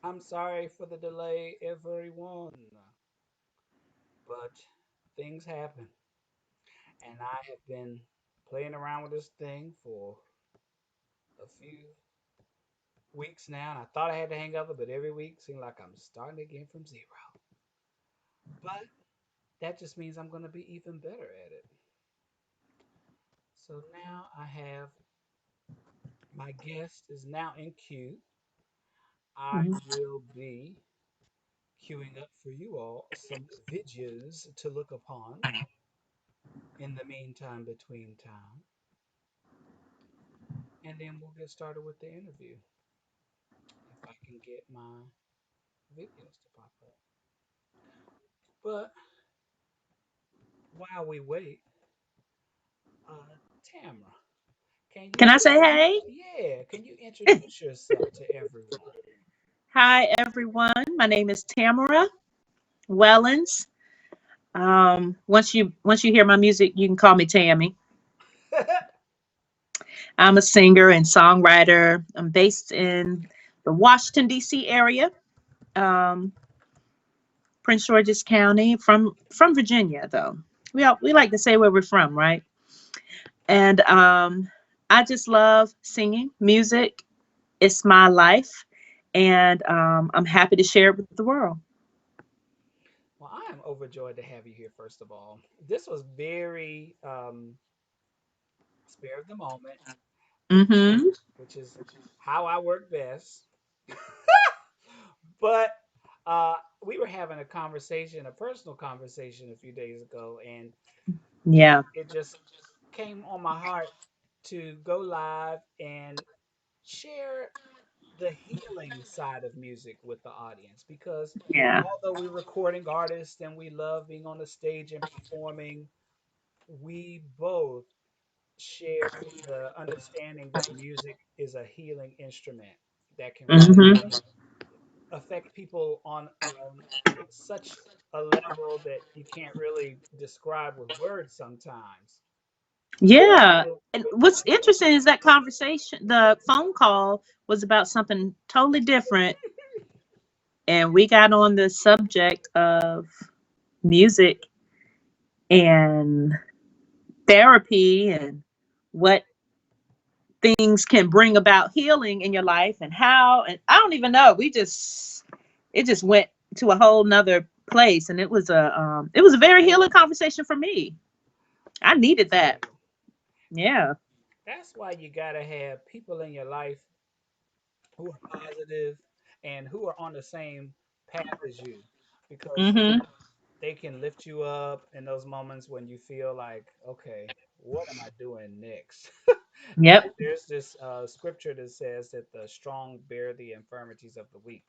I'm sorry for the delay, everyone, but things happen, and I have been playing around with this thing for a few weeks now, and I thought I had to hang up, but every week seems like I'm starting again from zero. But that just means I'm going to be even better at it. So now I have my guest is now in queue. I Mhm. will be queuing up for you all some videos to look upon in the meantime, between time, and then we'll get started with the interview if I can get my videos to pop up. But while we wait, Tamara, can Can you, I say hey? yeah, can you introduce yourself to everyone? Hi, everyone. My name is Tamara Wellons. Once you hear my music, you can call me Tammy. I'm a singer and songwriter. I'm based in the Washington D.C. area, um, Prince George's County. From Virginia, though. We like to say where we're from, right? And I just love singing music. It's my life, and I'm happy to share it with the world. Well, I am overjoyed to have you here, first of all. This was very spare of the moment, which Mm-hmm. which is how I work best. But we were having a conversation, a personal conversation a few days ago, and Yeah. it just came on my heart to go live and share the healing side of music with the audience, because Yeah. although we're recording artists and we love being on the stage and performing, we both share the understanding that music is a healing instrument that can Mm-hmm. really affect people on such a level that you can't really describe with words sometimes. Yeah. And what's interesting is that conversation, the phone call was about something totally different. And we got on the subject of music and therapy and what things can bring about healing in your life and how. And I don't even know. It just went to a whole nother place. And it was a very healing conversation for me. I Me needed that. too. Yeah. That's why you gotta have people in your life who are positive and who are on the same path as you, because Mm-hmm. they can lift you up in those moments when you feel like, okay, what am I doing next? Yep. There's this scripture that says that the strong bear the infirmities of the weak.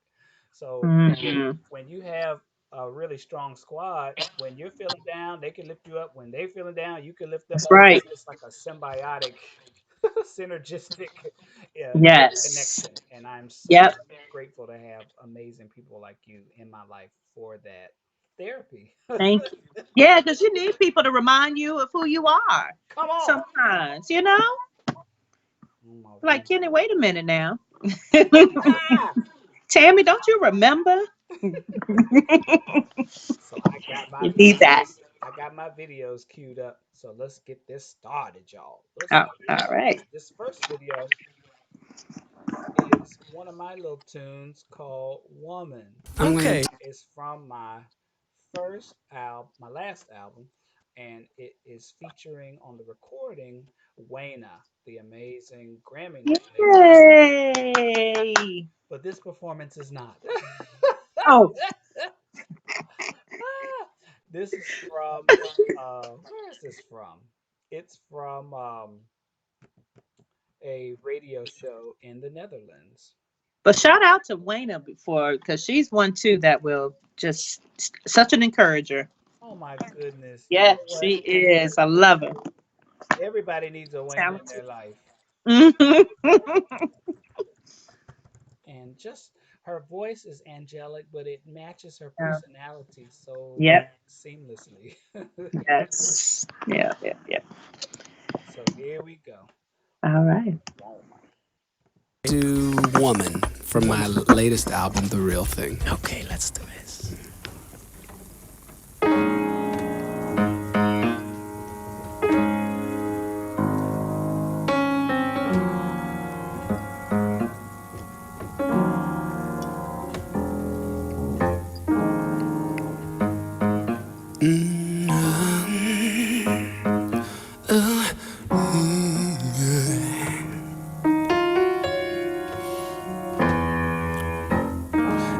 So Hmm. when you have a really strong squad, when you're feeling down, they can lift you up. When they're feeling down, you can lift them That's up. right. It's like a symbiotic, synergistic Yes. connection. And I'm so Yep. grateful to have amazing people like you in my life for that therapy. Thank you. Yeah, because you need people to remind you of who you are. Come on. Sometimes, you know, Oh my like Kenny. Wait a minute now, God. Tammy. Don't you remember? So I got my You need that. videos. I got my videos queued up. So let's get this started, y'all. Let's Oh, get all right. started. This first video is one of my little tunes called Woman. Okay. It's from my first album, my last album, and it is featuring on the recording Wayna, the amazing Grammy nominated singer. Yay! But this performance is not. Oh, This is from where is this from? It's from a radio show in the Netherlands. but shout out to Wayna before because she's one too that will just such an encourager. Oh my goodness. You Yeah, know what? she is. I love her. Everybody needs a Wayne in Talented. their life. Hmm. And just her voice is angelic, but it matches her Yeah. personality so Yep. seamlessly. Yes. Yeah. Yeah. Yeah. So here we go. All right. Woman. To Woman from my latest album, The Real Thing. Okay, let's do this.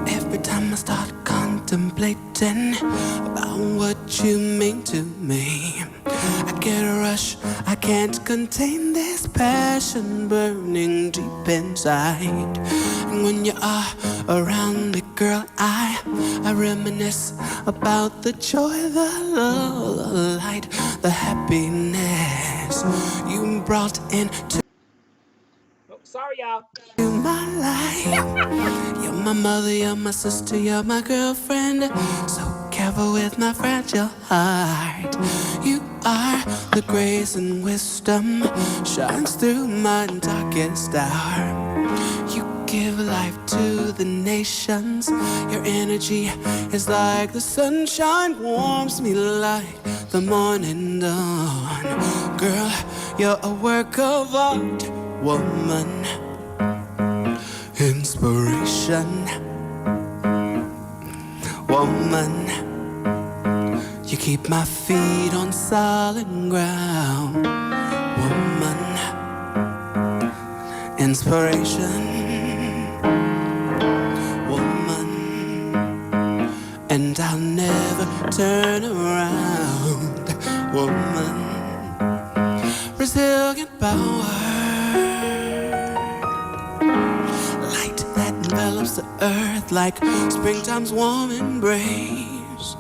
Every time I start contemplating about what you mean to me, I get a rush, I can't contain this passion burning deep inside. And when you are around me, girl, I reminisce about the joy, the love, the light, the happiness you brought into Oh, sorry, y'all. my life. You're my mother, you're my sister, you're my girlfriend. So careful with my fragile heart. You are the grace and wisdom shines through my darkest hour. You give life to the nations. Your energy is like the sunshine, warms me like the morning dawn. Girl, you're a work of art, woman. Inspiration, woman. You keep my feet on solid ground, woman. Inspiration, woman. And I'll never turn around, woman. Resilient power, light that envelops the earth like springtime's warm embrace.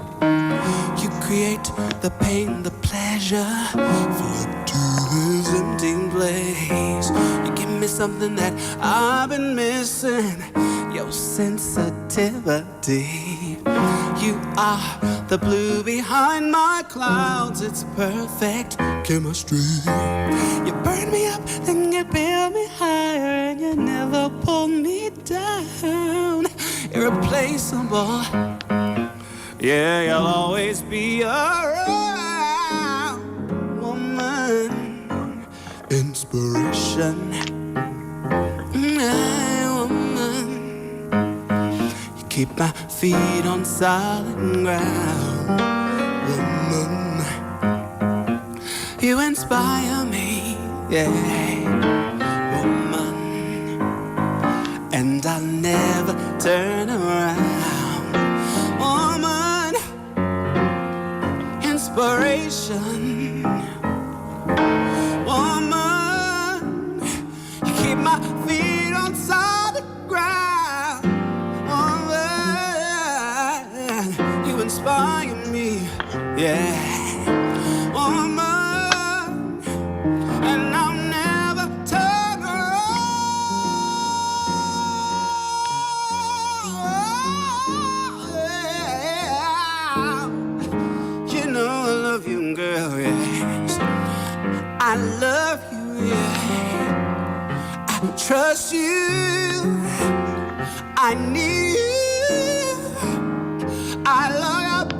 You create the pain, the pleasure, flood to this empty place. You give me something that I've been missing, your sensitivity. You are the blue behind my clouds, it's perfect chemistry. You burn me up, then you build me higher, and you never pull me down. Irreplaceable, yeah, you'll always be around, woman. Inspiration, woman. You keep my feet on solid ground, woman. You inspire me, yeah, woman. And I'll never turn around, woman. Inspiration, woman. You keep my feet on solid ground, woman. You inspire me, yeah, woman. And I'll never turn around. You know I love you, girl, yes. I love you, yeah. I trust you. I need you. I love you,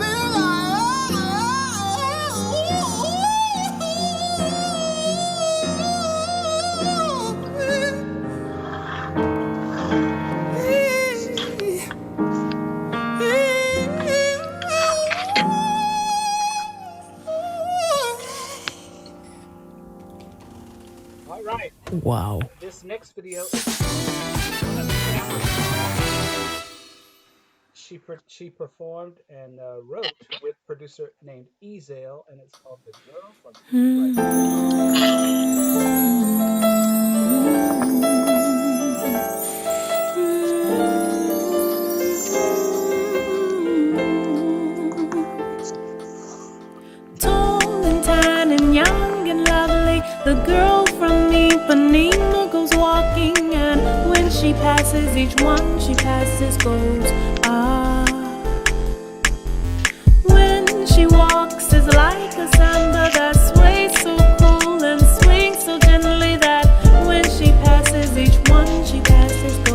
All right. Wow. This next video, she performed and wrote with producer named Ezel, and it's called "The Girl from Right." Tall and tan and young and lovely, the girl from Ipanema goes walking, and when she passes, each one she passes goes ah. When she walks is like a samba that sways so cool and swings so gently that when she passes, each one she passes goes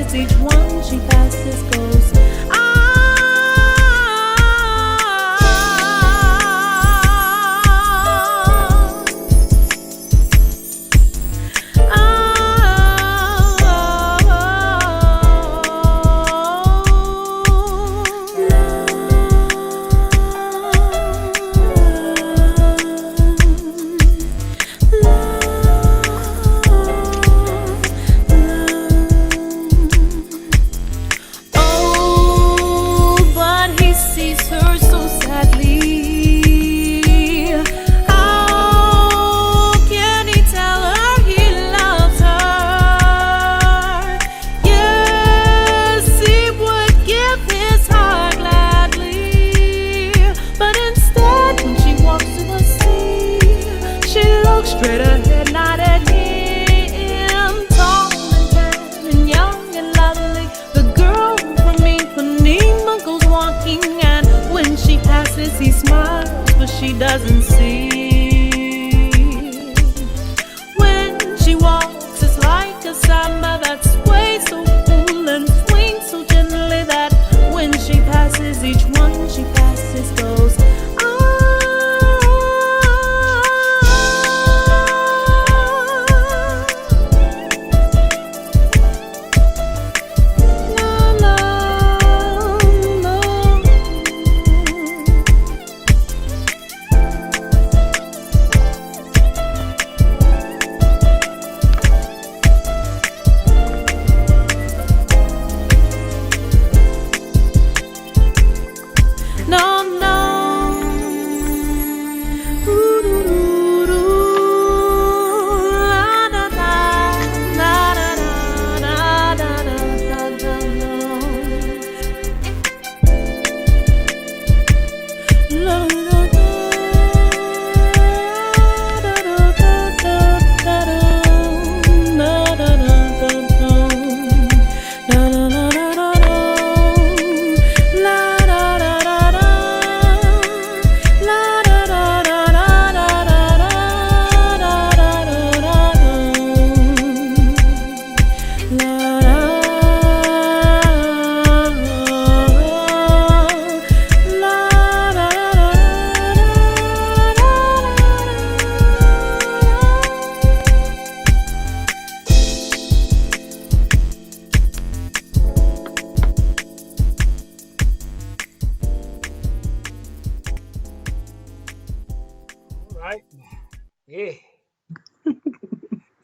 passes, each one she passes goes. Oh, but he sees her so sadly. How can he tell her he loves her? Yes, he would give his heart gladly. But instead, when she walks to the sea, she looks straight ahead, not at him. Tall and tan and young and lovely, the girl from Ipanema goes walking, and when she passes, he smiles, but she doesn't see. When she walks, it's like a samba that sways so cool and swings so gently that when she passes, each one she passes goes. No, no. Ooh, la, da, da, da, da, da, da, da, da, la, la, All right. Yeah.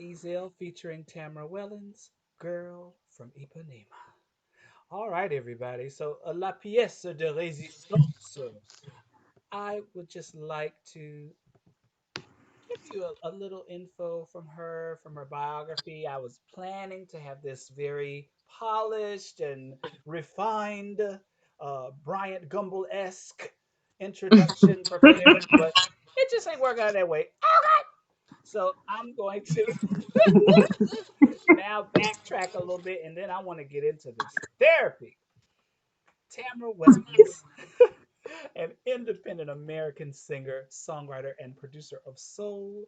Ezel featuring Tamara Wellons, Girl from Ipanema. All right, everybody. So, la pièce de résistance. I would just like to give you a little info from her biography. I was planning to have this very polished and refined, Bryant Gumbel esque introduction prepared, but it just ain't working out that way. Okay. So I'm going to now backtrack a little bit, and then I want to get into this therapy. Tamara Wellons, an independent American singer, songwriter, and producer of soul,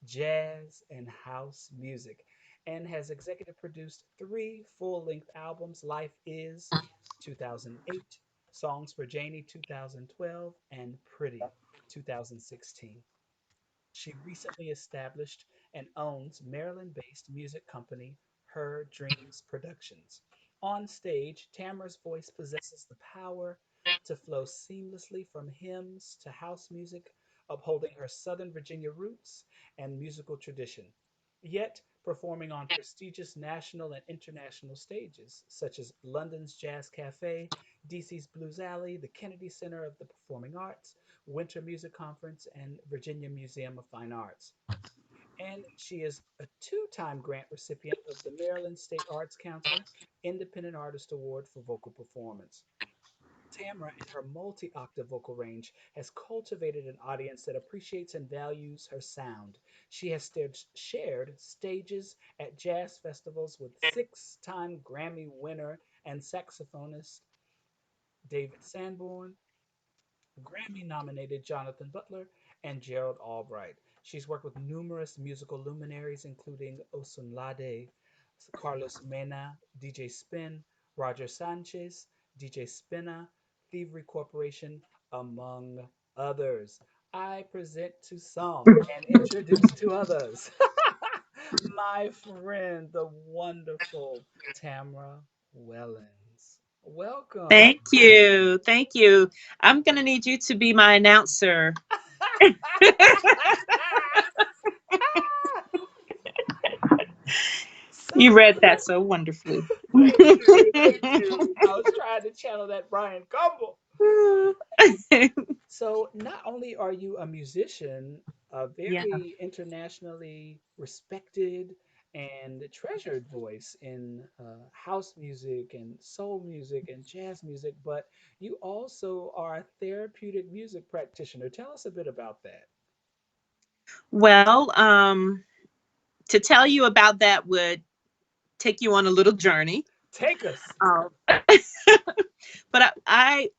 jazz, and house music, and has executive produced three full length albums: Life Is 2008, Songs for Janie 2012, and Pretty 2016. She recently established and owns Maryland based music company Her Dreams Productions. On stage, Tamara's voice possesses the power to flow seamlessly from hymns to house music, upholding her Southern Virginia roots and musical tradition, yet performing on prestigious national and international stages such as London's Jazz Cafe, DC's Blues Alley, the Kennedy Center of the Performing Arts, Winter Music Conference, and Virginia Museum of Fine Arts. And she is a two-time grant recipient of the Maryland State Arts Council Independent Artist Award for Vocal Performance. Tamara, in her multi octave vocal range, has cultivated an audience that appreciates and values her sound. She has shared stages at jazz festivals with six-time Grammy winner and saxophonist David Sanborn, Grammy nominated Jonathan Butler, and Gerald Albright. She's worked with numerous musical luminaries, including Osunlade, Carlos Mena, DJ Spin, Roger Sanchez, DJ Spinna, Thievery Corporation, among others. I present to some and introduce to others my friend, the wonderful Tamara Wellons. Welcome. Thank you. Thank you. I'm going to need you to be my announcer. You So, read that so wonderfully. thank you, thank you. I was trying to channel that Brian Gumble. So, not only are you a musician, a Yeah. very internationally respected and treasured voice in house music and soul music and jazz music, but you also are a therapeutic music practitioner. Tell us a bit about that. Well, to tell you about that would take you on a little journey. Take us. Um, but I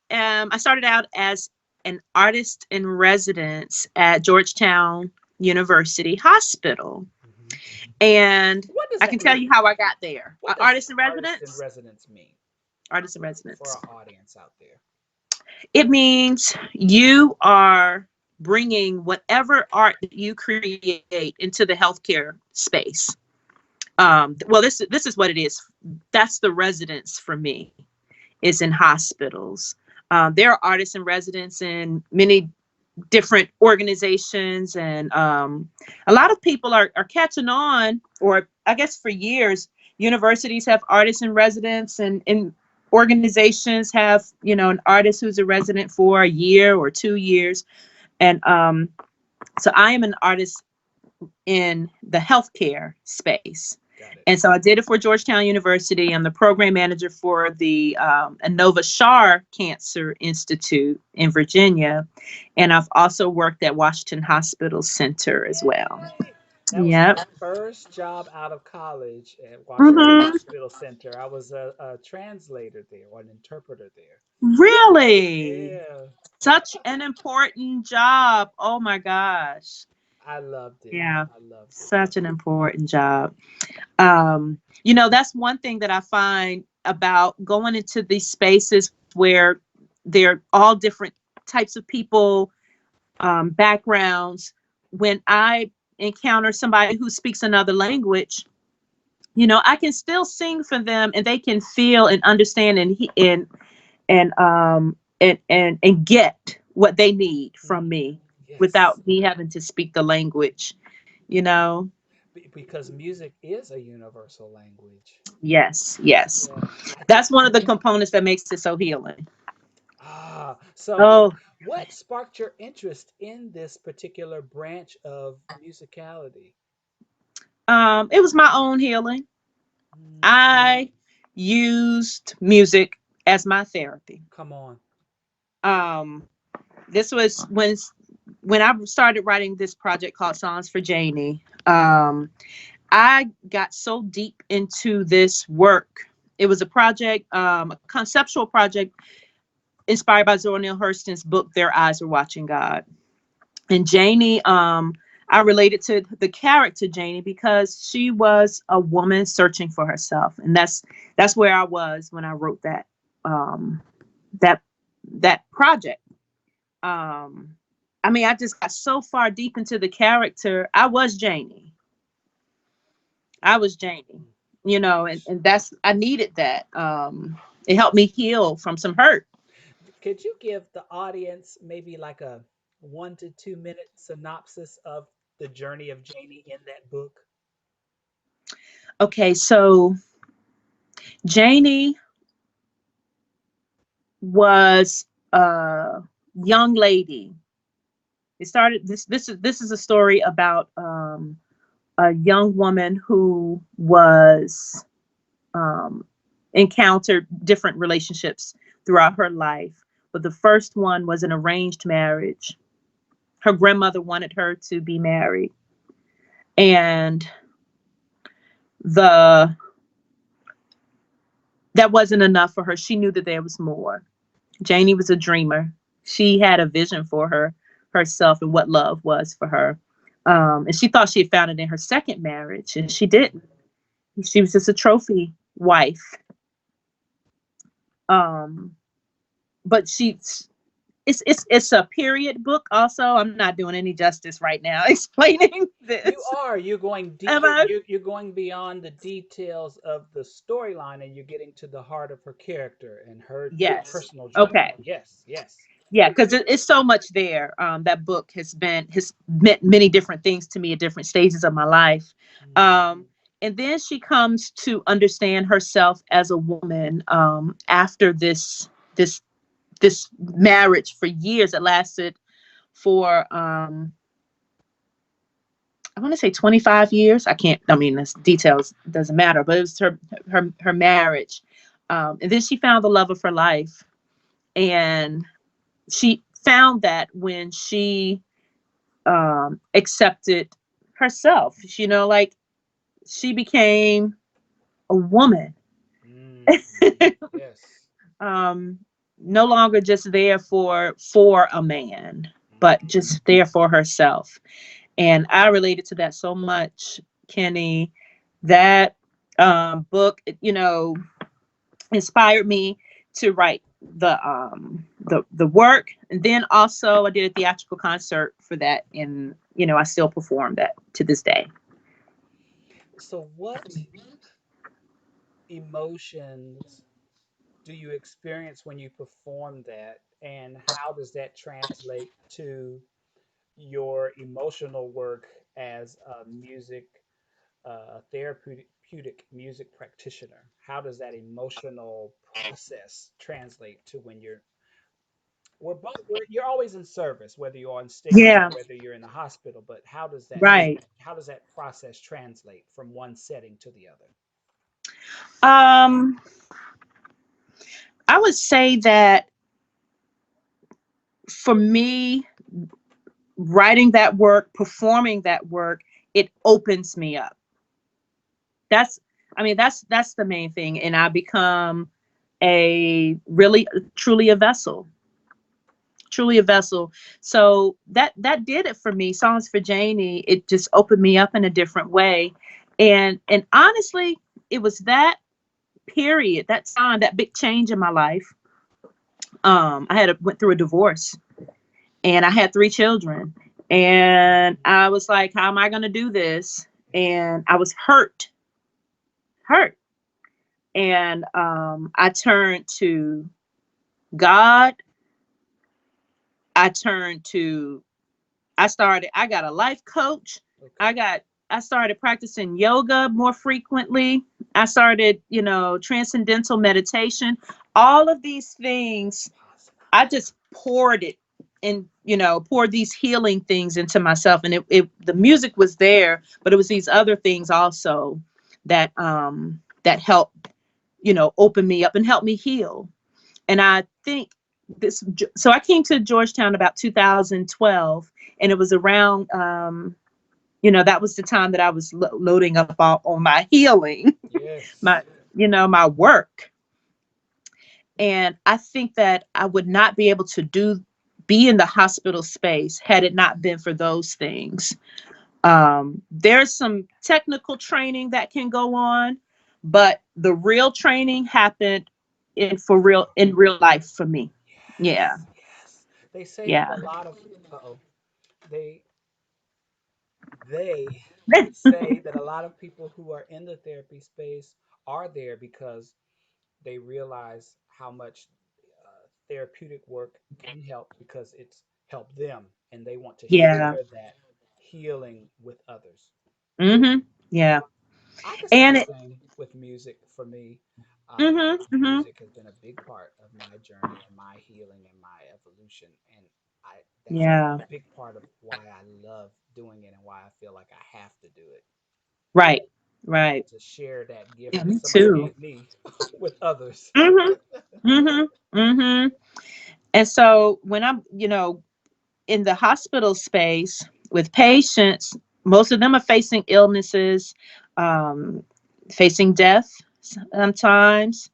started out as an artist in residence at Georgetown University Hospital, Mhm. and What does I can that tell mean? you how I got there. What does Artist in artist in residence. residence mean Artist in for residence. our audience out there? It means you are bringing whatever art that you create into the healthcare space. Well, this is what it is. That's the residence for me. Is in hospitals. There are artists in residence in many different organizations, and a lot of people are catching on. Or I guess for years, universities have artists in residence, and organizations have an artist who's a resident for a year or 2 years, and so I am an artist in the healthcare space. Got it. And so I did it for Georgetown University. I'm the program manager for the Inova Shar Cancer Institute in Virginia. And I've also worked at Washington Hospital Center as well. Yay! That was my Yep. first job out of college at Washington Hmm. Hospital Center. I was a translator there or an interpreter there. Really? Yeah, Such an important job. Oh my gosh. I loved it. Yeah. I loved it. Such an important job. That's one thing that I find about going into these spaces where they're all different types of people, backgrounds. When I encounter somebody who speaks another language, I can still sing for them, and they can feel and understand and get what they need from Mm, me yes, without me having to speak the language. You know. because music is a universal language. Yes, yes. Yeah, I think. That's one of the components that makes it so healing. So Oh, what sparked your interest in this particular branch of musicality? it was my own healing. Mm, I used music as my therapy. come on. Um, this was when I started writing this project called Songs for Janie. I got so deep into this work. It was a project, a conceptual project inspired by Zora Neale Hurston's book, Their Eyes Are Watching God. And Janie, I related to the character Janie because she was a woman searching for herself, and that's where I was when I wrote um, that that project. Um, I mean, I just got so far deep into the character. I was Janie. I was Janie. And that's I needed that. It helped me heal from some hurt. Could you give the audience maybe like a 1 to 2 minute synopsis of the journey of Janie in that book? Okay, so Janie was a young lady. It started this is a story about a young woman who was um, encountered different relationships throughout her life. But the first one was an arranged marriage. Her grandmother wanted her to be married, and the that wasn't enough for her. She knew that there was more. Janie was a dreamer. She had a vision for herself and what love was for her. And she thought she had found it in her second marriage, and she didn't. She was just a trophy wife. Um, but it's a period book. Also, I'm not doing any justice right now explaining You this. are. You're going Am I? you're going beyond the details of the storyline, and you're getting to the heart of her character and her Yes. personal journey. Okay. Yes, yes. Yeah, because it's so much there. That book has meant many different things to me at different stages of my life. Mhm. Um, and then she comes to understand herself as a woman after this this marriage for years. It lasted for I want to say 25 years. I can't. I mean, this details doesn't matter. But it was her marriage, and then she found the love of her life, and she found that when she accepted herself, like she became a woman. Mm. Yes. um, no longer just there for a man, but Mhm. just there for herself. And I related to that so much, Kenny. That book, inspired me to write the work. And then also I did a theatrical concert for that, and I still perform that to this day. So, what emotions do you experience when you perform that, and how does that translate to your emotional work as a therapeutic music practitioner? How does that emotional process translate to when you're always in service, whether you're on stage or Yeah, whether you're in the hospital, but right. how does that process translate from one setting to the other? um I would say that for me, writing that work, performing that work, it opens me up. That's that's the main thing, and I become a really truly a vessel, truly a vessel. So that did it for me. Songs for Janie, it just opened me up in a different way. And honestly, it was that period, that time, that big change in my life. Went through a divorce, and I had 3 children, and I was like, how am I going to do this? And I was hurt. And I turned to God. I turned to I got a life coach. I Okay. got I started practicing yoga more frequently. I started, transcendental meditation. All of these things, Awesome. I just poured it and, poured these healing things into myself. And the music was there, but it was these other things also that helped, open me up and help me heal. And I think so I came to Georgetown about 2012, and it was around, that was the time that I was loading up on my healing, my, Yes. my work. And I think that I would not be able to be in the hospital space had it not been for those things. There's some technical training that can go on, but the real training happened in real life for me. Yeah. Yes. Yes. They say that Yeah. a lot of uh-oh. They they say that a lot of people who are in the therapy space are there because they realize how much therapeutic work can help because it's helped them, and they want to Yeah. share that healing with others. Yeah. I can say And the it same with music for me. mhm. Music has been a big part of my journey and my healing and my evolution, and that's Yeah. a big part of why I love doing it and why I feel like I have to do it, Right. Right. to share that gift Yeah, that me somebody too. gave me with others. Mhm. Mhm. Mhm. And so when I'm, in the hospital space with patients, most of them are facing illnesses, um, facing death sometimes.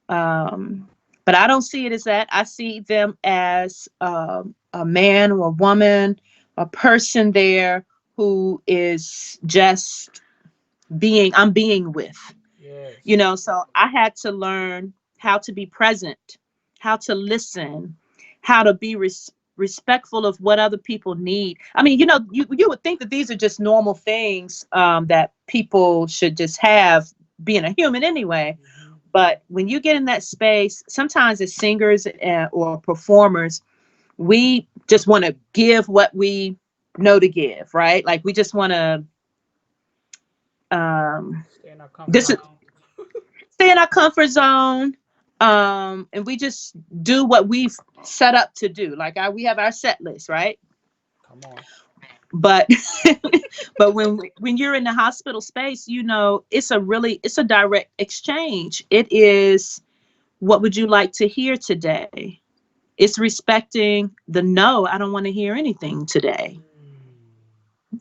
Um, but I don't see it as that. I see them as a man or a woman, a person there who is just I'm being with, Yes. so I had to learn how to be present, how to listen, how to be respectful of what other people need. I mean, you would think that these are just normal things, that people should just have, being a human anyway. Hmm. But when you get in that space, sometimes as singers, or performers, we just want to give what we know to give, right? Like we just want to, um, Stay in our comfort this is zone. stay in our comfort zone, and we just do what we've set up to do. Like we have our set list, right? Come on. But but when you're in the hospital space, it's a direct exchange. It is, what would you like to hear today? It's respecting the no, I don't want to hear anything today. Mm.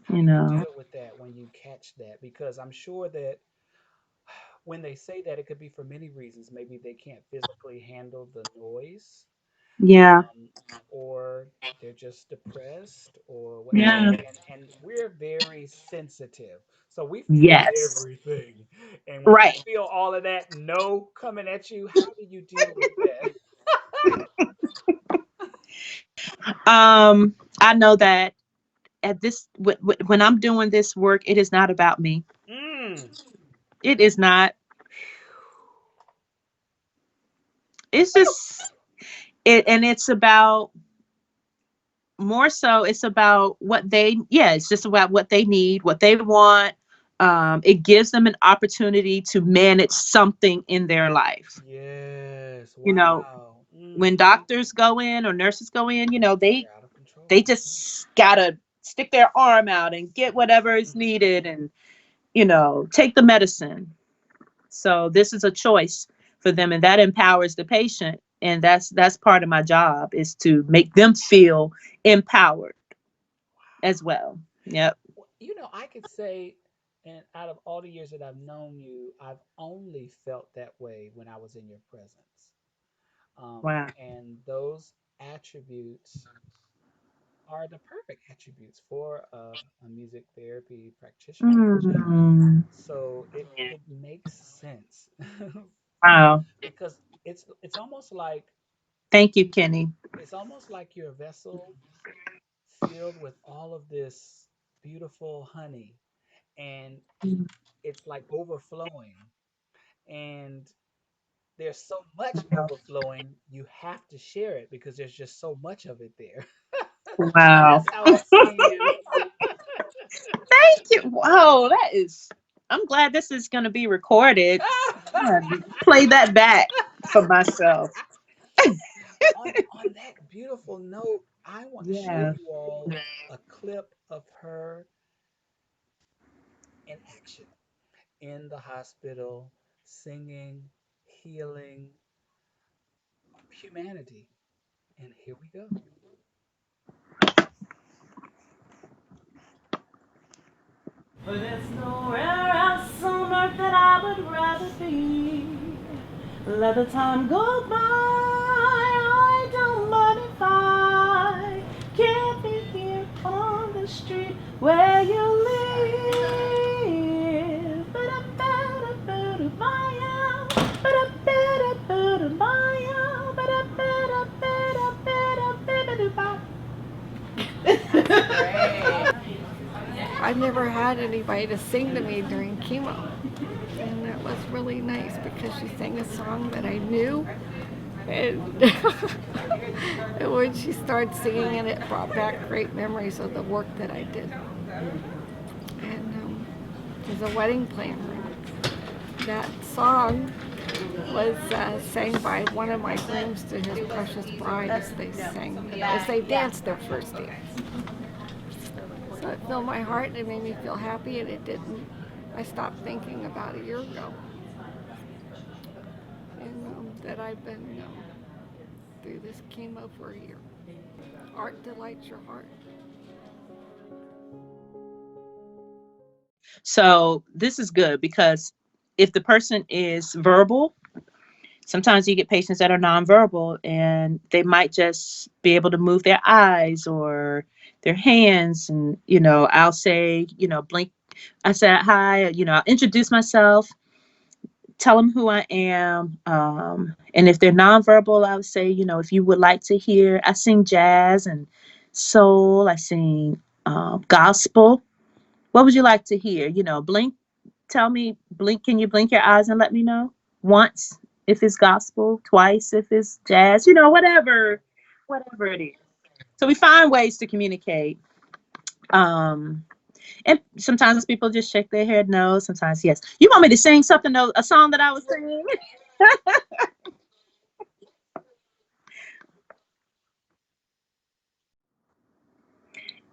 How You do you know. deal with that when you catch that? Because I'm sure that when they say that, it could be for many reasons. Maybe they can't physically handle the noise, Yeah. um, or they're just depressed, or what have Yeah. you. And we're very sensitive, so we feel Yes. everything. And when you Right. feel all of that no coming at you, how do you deal with that? I know that at when I'm doing this work, it is not about me. Mm. It is not. It's just it, and it's about, more so, it's about it's just about what they need, what they want. It gives them an opportunity to manage something in their life. Yes. You know, Wow. when Mm. doctors go in or nurses go in, They're out of they control. just gotta stick their arm out and get whatever is needed, and take the medicine. So this is a choice for them, and that empowers the patient. And that's part of my job, is to make them feel empowered as well. Yep. Well, I could say, and out of all the years that I've known you, I've only felt that way when I was in your presence. Wow. And those attributes are the perfect attributes for a music therapy practitioner. Mm. So it makes sense Wow. because it's almost like Thank you, Kenny. you're a vessel filled with all of this beautiful honey, and it's like overflowing, and there's so much overflowing, you have to share it because there's just so much of it there. Wow. That's how I see you. Thank you. Wow, I'm glad this is going to be recorded. Play that back for myself. On that beautiful note, I want to show Yeah. you all a clip of her in action in the hospital, singing, healing humanity. And here we go. For there's nowhere else on earth that I would rather be. Let the time go by. I don't mind if I can't be here on the street where you live. Ba-da-ba-da-ba-da-ba-ya. Ba-da-ba-da-ba-da-ba-ya. Ba-da-ba-da-ba-da-ba-da-ba-da-ba. I've never had anybody to sing to me during chemo. And that was really nice because she sang a song that I knew. And, and when she started singing it, it brought back great memories of the work that I did. And as a wedding planner, that song was sang by one of my grooms to his precious bride as they danced their first dance. So it filled my heart and it made me feel happy, and it didn't. I stopped thinking about a year ago, and that I've been through this chemo for a year. Art delights your heart. So this is good, because if the person is verbal, sometimes you get patients that are nonverbal, and they might just be able to move their eyes or their hands. And, I'll say, blink. I said hi, I'll introduce myself, tell them who I am. And if they're nonverbal, I would say, if you would like to hear, I sing jazz and soul, I sing gospel. What would you like to hear? Blink, tell me, blink, can you blink your eyes and let me know? Once if it's gospel, twice if it's jazz, whatever it is. So we find ways to communicate. And sometimes people just shake their head no, sometimes yes. You want me to sing something, though, a song that I was singing?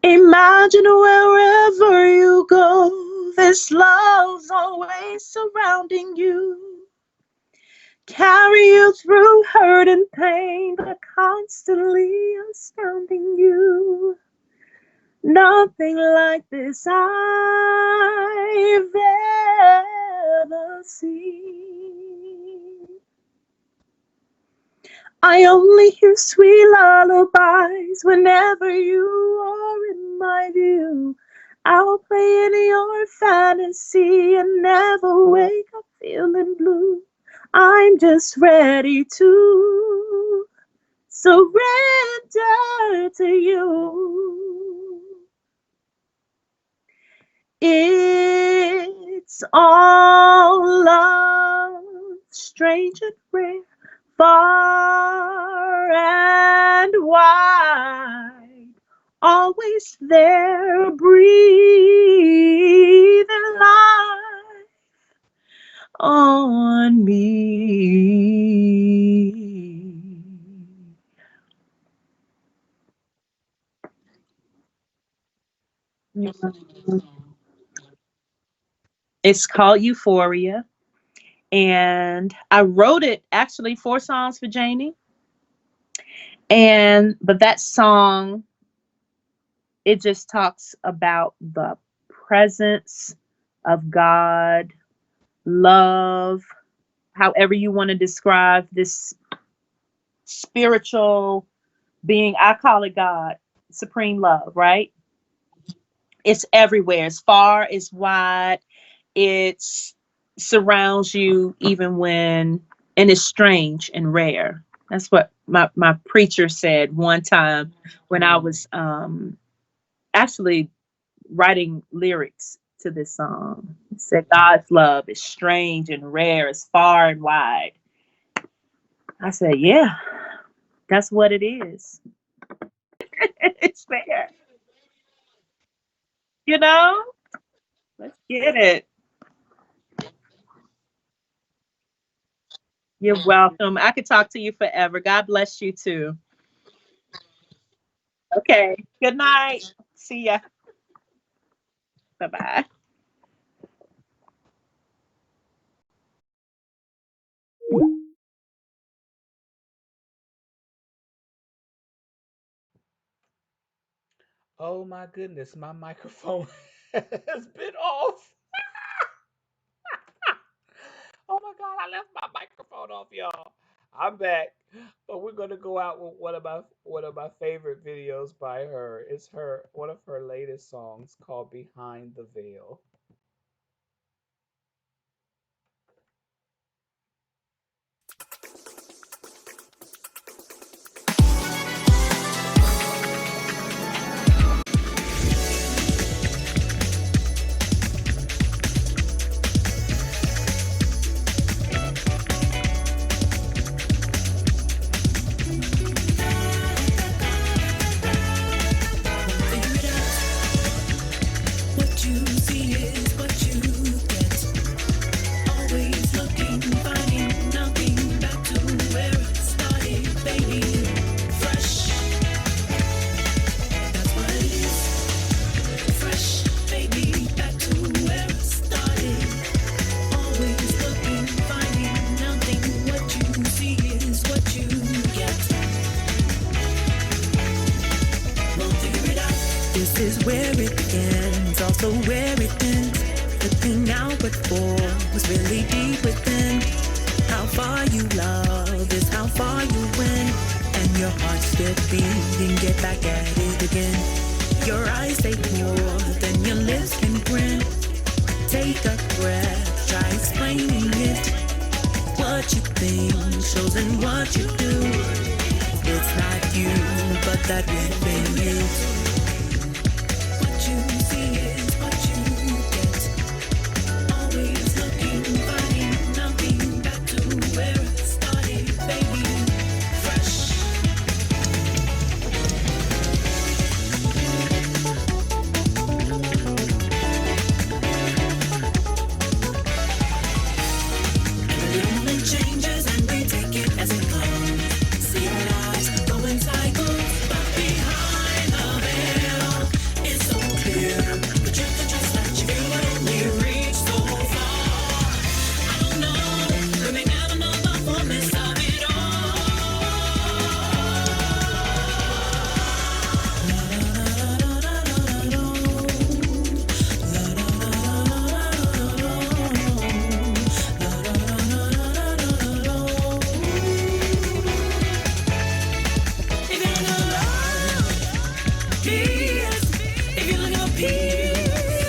Imagine wherever you go, this love's always surrounding you. Carry you through hurt and pain, but constantly astounding you. Nothing like this I've ever seen. I only hear sweet lullabies whenever you are in my view. I'll play in your fantasy and never wake up feeling blue. I'm just ready to surrender to you. It's all love, strange and rare, far and wide, always there, breathing life on me. It's called Euphoria. And I wrote it actually 4 songs for Janie. But that song, it just talks about the presence of God, love, however you want to describe this spiritual being. I call it God, supreme love, right? It's everywhere. It's far, it's wide, it surrounds you even when, and it's strange and rare. That's what my preacher said one time when I was actually writing lyrics to this song. He said, God's love is strange and rare, it's far and wide. I said, yeah, that's what it is. It's there. You know? Let's get it. You're welcome. I could talk to you forever. God bless you too. Okay. Good night. See ya. Bye-bye. Oh my goodness, my microphone has been off. Oh my God, I left my microphone off, y'all. I'm back, but we're gonna go out with one of my favorite videos by her. It's one of her latest songs called "Behind the Veil." What you see is what you get. Always looking, finding nothing. Back to where it started, baby. Fresh, that's what it is. Fresh, baby. Back to where it started. Always looking, finding nothing. What you see is what you get. Won't figure it out. This is where it begins, also where it ends. Looking outward for what's really deep within. How far you love is how far you win. And your heart still beating, get back at it again. Your eyes say more than your lips can grin. Take a breath, try explaining it. What you think shows in what you do. It's not you, but that within you. What you see is what you get. Always looking, finding nothing back to where it started, baby. Fresh. Every moment changes and we take it as it comes. See our lives go in cycles, but behind the veil it's so clear. The truth is just that you will only reach so far. I don't know, we may never know the fullness of it If you're looking for love, peace. If you're looking for peace,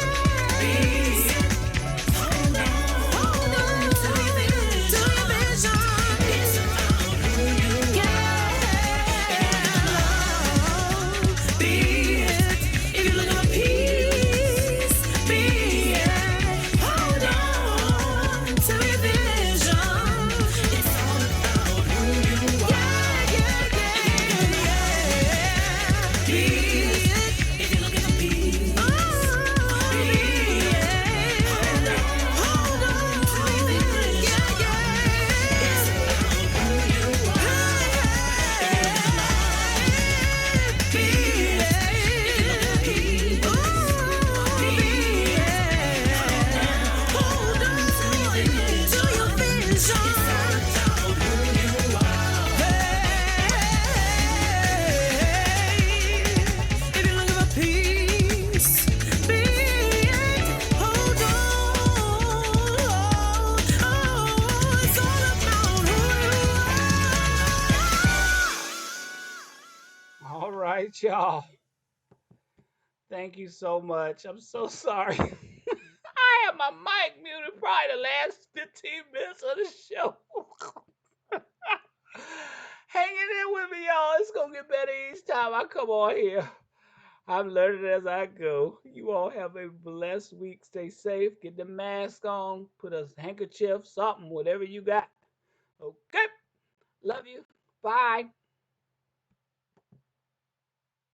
peace. Hold on to your vision. It's about who you are. Peace. If you're looking for peace, peace. Hold on to your vision. It's all about who you are. Peace. If you're looking for peace, peace. Hold on to your vision. It's about who you are. Peace. If you're looking for peace, peace. Hold on to your vision. It's all about who you are. If you're looking for peace, peace. Hold on. It's all about who you are. All right, y'all. Thank you so much. I'm so sorry. I have my mic muted probably the last 15 minutes of the show. Hanging in with me, y'all. It's going to get better each time I come on here. I'm learning as I go. You all have a blessed week. Stay safe. Get the mask on. Put a handkerchief, something, whatever you got. Okay. Love you. Bye.